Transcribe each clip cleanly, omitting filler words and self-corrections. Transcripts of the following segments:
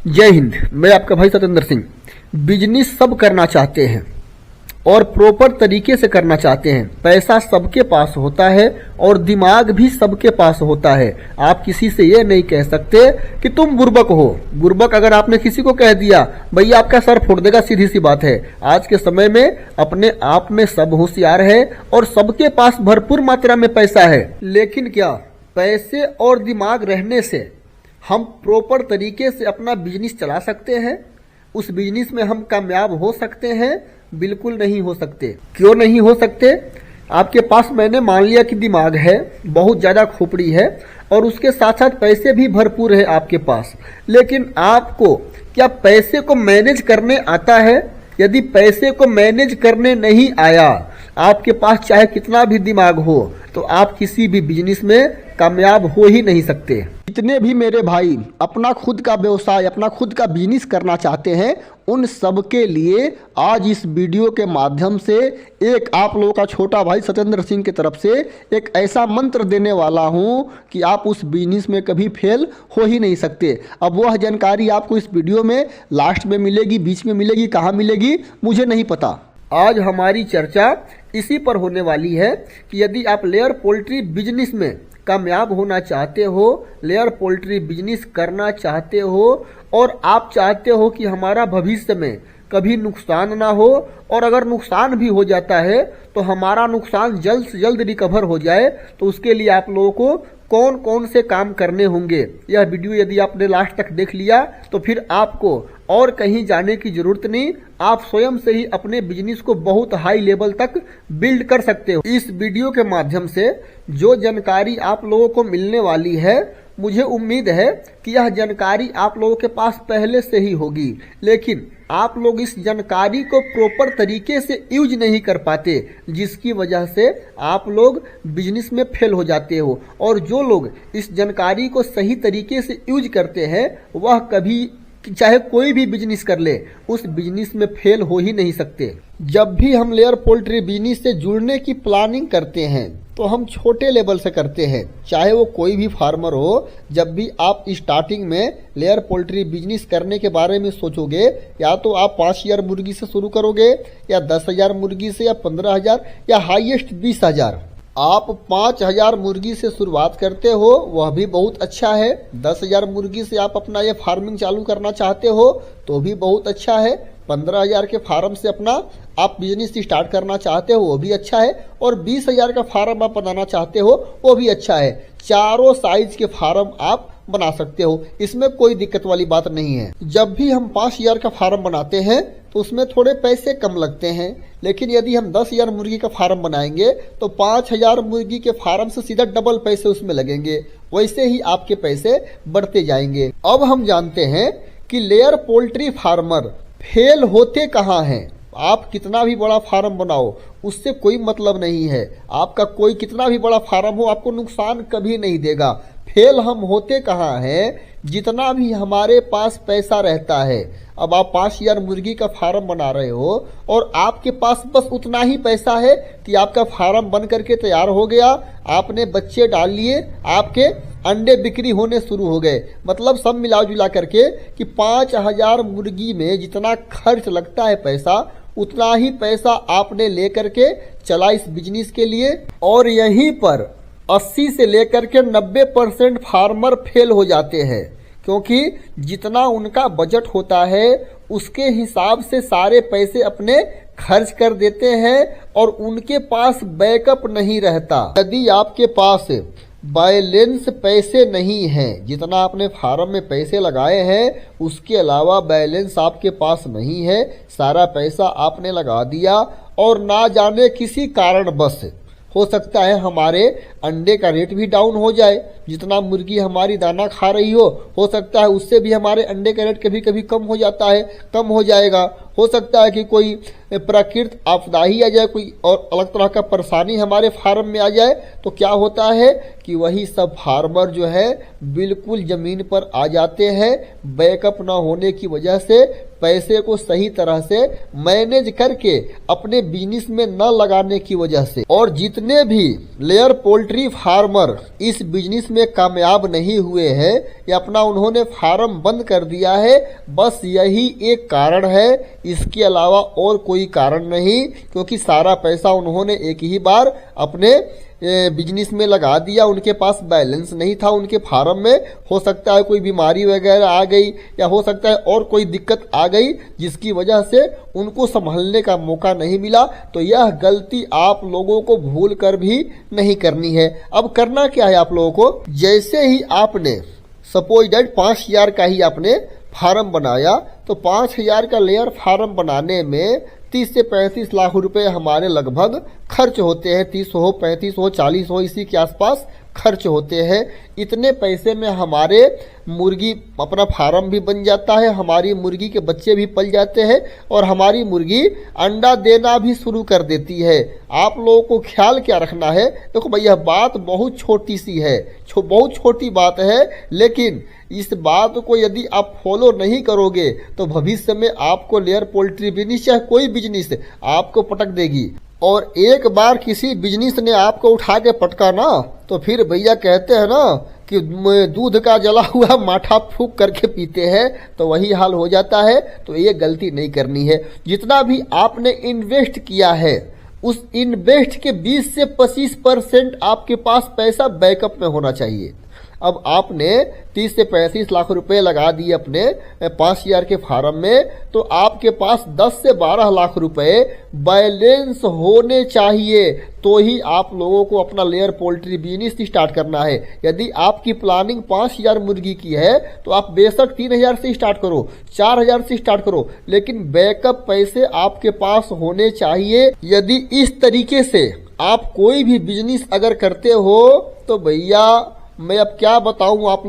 जय हिंद। मैं आपका भाई सतेंद्र सिंह। बिजनेस सब करना चाहते हैं और प्रॉपर तरीके से करना चाहते हैं। पैसा सबके पास होता है और दिमाग भी सबके पास होता है। आप किसी से ये नहीं कह सकते कि तुम बुर्बक हो। बुर्बक अगर आपने किसी को कह दिया भैया आपका सर फोड़ देगा, सीधी सी बात है। आज के समय में अपने आप में सब होशियार है और सबके पास भरपूर मात्रा में पैसा है, लेकिन क्या पैसे और दिमाग रहने से हम प्रॉपर तरीके से अपना बिजनेस चला सकते हैं? उस बिजनेस में हम कामयाब हो सकते हैं? बिल्कुल नहीं हो सकते। क्यों नहीं हो सकते? आपके पास मैंने मान लिया कि दिमाग है, बहुत ज्यादा खोपड़ी है और उसके साथ साथ पैसे भी भरपूर है आपके पास, लेकिन आपको क्या पैसे को मैनेज करने आता है? यदि पैसे को मैनेज करने नहीं आया, आपके पास चाहे कितना भी दिमाग हो, तो आप किसी भी बिजनेस में कामयाब हो ही नहीं सकते। जितने भी मेरे भाई अपना खुद का व्यवसाय, अपना खुद का बिजनेस करना चाहते हैं, उन सब के लिए आज इस वीडियो के माध्यम से एक आप लोगों का छोटा भाई सतेंद्र सिंह की तरफ से एक ऐसा मंत्र देने वाला हूं कि आप उस बिजनेस में कभी फेल हो ही नहीं सकते। अब वह जानकारी आपको इस वीडियो में लास्ट में मिलेगी, बीच में मिलेगी, कहाँ मिलेगी मुझे नहीं पता। आज हमारी चर्चा इसी पर होने वाली है कि यदि आप लेयर पोल्ट्री बिजनेस में कामयाब होना चाहते हो, लेयर पोल्ट्री बिजनेस करना चाहते हो और आप चाहते हो कि हमारा भविष्य में कभी नुकसान ना हो, और अगर नुकसान भी हो जाता है तो हमारा नुकसान जल्द से जल्द रिकवर हो जाए, तो उसके लिए आप लोगों को कौन कौन से काम करने होंगे, यह वीडियो यदि आपने लास्ट तक देख लिया तो फिर आपको और कहीं जाने की जरूरत नहीं। आप स्वयं से ही अपने बिजनेस को बहुत हाई लेवल तक बिल्ड कर सकते हो। इस वीडियो के माध्यम से जो जानकारी आप लोगों को मिलने वाली है, मुझे उम्मीद है कि यह जानकारी आप लोगों के पास पहले से ही होगी, लेकिन आप लोग इस जानकारी को प्रॉपर तरीके से यूज नहीं कर पाते, जिसकी वजह से आप लोग बिजनेस में फेल हो जाते हो। और जो लोग इस जानकारी को सही तरीके से यूज करते हैं, वह कभी चाहे कोई भी बिजनेस कर ले, उस बिजनेस में फेल हो ही नहीं सकते। जब भी हम लेयर पोल्ट्री बिजनेस से जुड़ने की प्लानिंग करते हैं तो हम छोटे लेवल से करते हैं, चाहे वो कोई भी फार्मर हो। जब भी आप स्टार्टिंग में लेयर पोल्ट्री बिजनेस करने के बारे में सोचोगे, या तो आप 5000 मुर्गी से शुरू करोगे, या 10,000 मुर्गी से, या 15,000, या हाईएस्ट 20,000। आप 5,000 मुर्गी से शुरुआत करते हो, वह भी बहुत अच्छा है। 10,000 मुर्गी से आप अपना ये फार्मिंग चालू करना चाहते हो तो भी बहुत अच्छा है। 15,000 के फार्म से अपना आप बिजनेस स्टार्ट करना चाहते हो, वो भी अच्छा है। और 20,000 का फार्म आप बनाना चाहते हो, वो भी अच्छा है। चारों साइज के फार्म आप बना सकते हो, इसमें कोई दिक्कत वाली बात नहीं है। जब भी हम 5,000 का फार्म बनाते हैं तो उसमें थोड़े पैसे कम लगते हैं, लेकिन यदि हम 10,000 मुर्गी का फार्म बनाएंगे तो 5,000 मुर्गी के फार्म से सीधा डबल पैसे उसमें लगेंगे। वैसे ही आपके पैसे बढ़ते जाएंगे। अब हम जानते हैं कि लेयर पोल्ट्री फार्मर फेल होते कहाँ हैं। आप कितना भी बड़ा फार्म बनाओ, उससे कोई मतलब नहीं है। आपका कोई कितना भी बड़ा फार्म हो, आपको नुकसान कभी नहीं देगा। फेल हम होते कहाँ हैं? जितना भी हमारे पास पैसा रहता है। अब आप 5,000 मुर्गी का फार्म बना रहे हो और आपके पास बस उतना ही पैसा है कि आपका फार्म बन करके तैयार हो गया, आपने बच्चे डाल लिए, आपके अंडे बिक्री होने शुरू हो गए। मतलब सब मिला जुला करके कि 5,000 मुर्गी में जितना खर्च लगता है पैसा, उतना ही पैसा आपने लेकर के चला इस बिजनेस के लिए। और यहीं पर 80 से लेकर के 90% फार्मर फेल हो जाते हैं, क्योंकि जितना उनका बजट होता है उसके हिसाब से सारे पैसे अपने खर्च कर देते हैं और उनके पास बैकअप नहीं रहता। यदि आपके पास बैलेंस पैसे नहीं हैं, जितना आपने फार्म में पैसे लगाए हैं उसके अलावा बैलेंस आपके पास नहीं है, सारा पैसा आपने लगा दिया और ना जाने किसी कारणवश हो सकता है हमारे अंडे का रेट भी डाउन हो जाए। जितना मुर्गी हमारी दाना खा रही हो सकता है उससे भी हमारे अंडे का रेट कभी कभी कम हो जाता है, कम हो जाएगा। हो सकता है कि कोई प्राकृतिक आपदा ही आ जाए, कोई और अलग तरह का परेशानी हमारे फार्म में आ जाए, तो क्या होता है कि वही सब फार्मर जो है बिल्कुल ज़मीन पर आ जाते हैं। बैकअप ना होने की वजह से पैसे को सही तरह से मैनेज करके अपने बिजनेस में न लगाने की वजह से, और जितने भी लेयर पोल्ट्री फार्मर इस बिजनेस में कामयाब नहीं हुए हैं या अपना उन्होंने फार्म बंद कर दिया है, बस यही एक कारण है, इसके अलावा और कोई कारण नहीं, क्योंकि सारा पैसा उन्होंने एक ही बार अपने बिजनेस में लगा दिया। उनके पास बैलेंस नहीं था उनके फार्म में। हो सकता है कोई बीमारी वगैरह आ गई या हो सकता है और कोई दिक्कत आ गई जिसकी वजह से उनको संभलने का मौका नहीं मिला। तो यह गलती आप लोगों को भूल कर भी नहीं करनी है। अब करना क्या है आप लोगों को, जैसे ही आपने सपोज दैट 5,000 का ही आपने फार्म बनाया, तो 5,000 का लेयर फार्म बनाने में 30 से 35 लाख रुपए हमारे लगभग खर्च होते हैं। 30 हो, 35 हो, 40 हो, इसी के आसपास खर्च होते हैं। इतने पैसे में हमारे मुर्गी अपना फार्म भी बन जाता है, हमारी मुर्गी के बच्चे भी पल जाते हैं और हमारी मुर्गी अंडा देना भी शुरू कर देती है। आप लोगों को ख्याल क्या रखना है, देखो भैया बात बहुत छोटी सी है, बहुत छोटी बात है, लेकिन इस बात को यदि आप फॉलो नहीं करोगे तो भविष्य में आपको लेयर पोल्ट्री बिजनेस या कोई बिजनेस आपको पटक देगी। और एक बार किसी बिजनेस ने आपको उठा के पटका ना, तो फिर भैया कहते हैं ना कि दूध का जला हुआ माठा फूंक करके पीते हैं, तो वही हाल हो जाता है। तो ये गलती नहीं करनी है। जितना भी आपने इन्वेस्ट किया है उस इन्वेस्ट के 20 से 25% आपके पास पैसा बैकअप में होना चाहिए। अब आपने 30 से 35 लाख रुपए लगा दिए अपने 5,000 के फार्म में, तो आपके पास 10 से 12 लाख रुपए बैलेंस होने चाहिए, तो ही आप लोगों को अपना लेयर पोल्ट्री बिजनेस स्टार्ट करना है। यदि आपकी प्लानिंग 5,000 मुर्गी की है तो आप बेशक 3,000 से स्टार्ट करो, 4,000 से स्टार्ट करो, लेकिन बैकअप पैसे आपके पास होने चाहिए। यदि इस तरीके से आप कोई भी बिजनेस अगर करते हो तो भैया मैं अब क्या बताऊं आप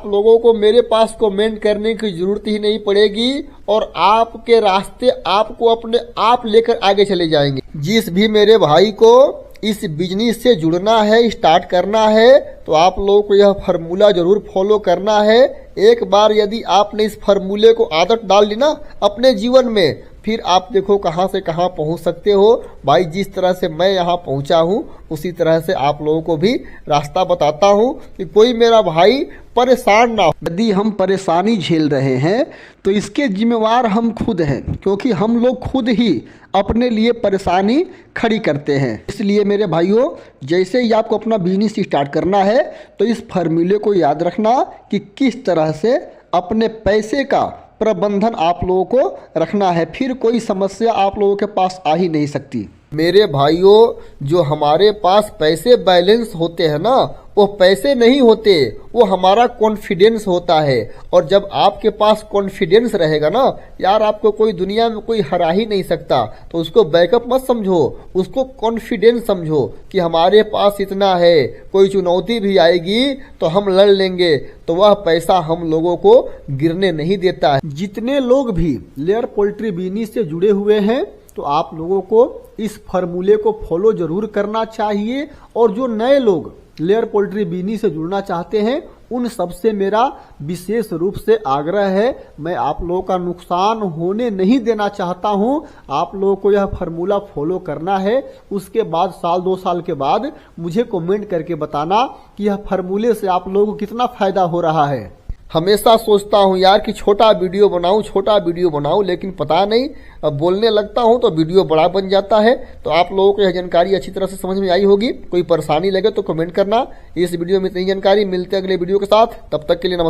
लोगों को मेरे पास कमेंट करने की जरूरत ही नहीं पड़ेगी और आपके रास्ते आपको अपने आप लेकर आगे चले जाएंगे। जिस भी मेरे भाई को इस बिजनेस से जुड़ना है, स्टार्ट करना है, तो आप लोगों को यह फार्मूला जरूर फॉलो करना है। एक बार यदि आपने इस फार्मूले को आदत डाल ली ना अपने जीवन में, फिर आप देखो कहां से कहां पहुंच सकते हो। भाई जिस तरह से मैं यहां पहुंचा हूं उसी तरह से आप लोगों को भी रास्ता बताता हूं कि कोई मेरा भाई परेशान ना हो। यदि हम परेशानी झेल रहे हैं तो इसके जिम्मेवार हम खुद हैं, क्योंकि हम लोग खुद ही अपने लिए परेशानी खड़ी करते हैं। इसलिए मेरे भाइयों, जैसे ही आपको अपना बिजनेस स्टार्ट करना है तो इस फार्मूले को याद रखना कि किस तरह से अपने पैसे का प्रबंधन आप लोगों को रखना है, फिर कोई समस्या आप लोगों के पास आ ही नहीं सकती। मेरे भाइयों, जो हमारे पास पैसे बैलेंस होते हैं ना, वो पैसे नहीं होते, वो हमारा कॉन्फिडेंस होता है। और जब आपके पास कॉन्फिडेंस रहेगा ना यार, आपको कोई दुनिया में कोई हरा ही नहीं सकता। तो उसको बैकअप मत समझो, उसको कॉन्फिडेंस समझो कि हमारे पास इतना है, कोई चुनौती भी आएगी तो हम लड़ लेंगे। तो वह पैसा हम लोगों को गिरने नहीं देता है। जितने लोग भी लेयर पोल्ट्री बिजनेस से जुड़े हुए हैं तो आप लोगों को इस फार्मूले को फॉलो जरूर करना चाहिए। और जो नए लोग लेयर पोल्ट्री बिजनेस से जुड़ना चाहते हैं उन सबसे मेरा विशेष रूप से आग्रह है, मैं आप लोगों का नुकसान होने नहीं देना चाहता हूं। आप लोगों को यह फार्मूला फॉलो करना है। उसके बाद साल 2 साल के बाद मुझे कमेंट करके बताना कि यह फार्मूले से आप लोगों को कितना फायदा हो रहा है। हमेशा सोचता हूँ यार कि छोटा वीडियो बनाऊं, लेकिन पता नहीं अब बोलने लगता हूँ तो वीडियो बड़ा बन जाता है। तो आप लोगों को यह जानकारी अच्छी तरह से समझ में आई होगी। कोई परेशानी लगे तो कमेंट करना। इस वीडियो में इतनी जानकारी, मिलते हैं अगले वीडियो के साथ, तब तक के लिए नमस्कार।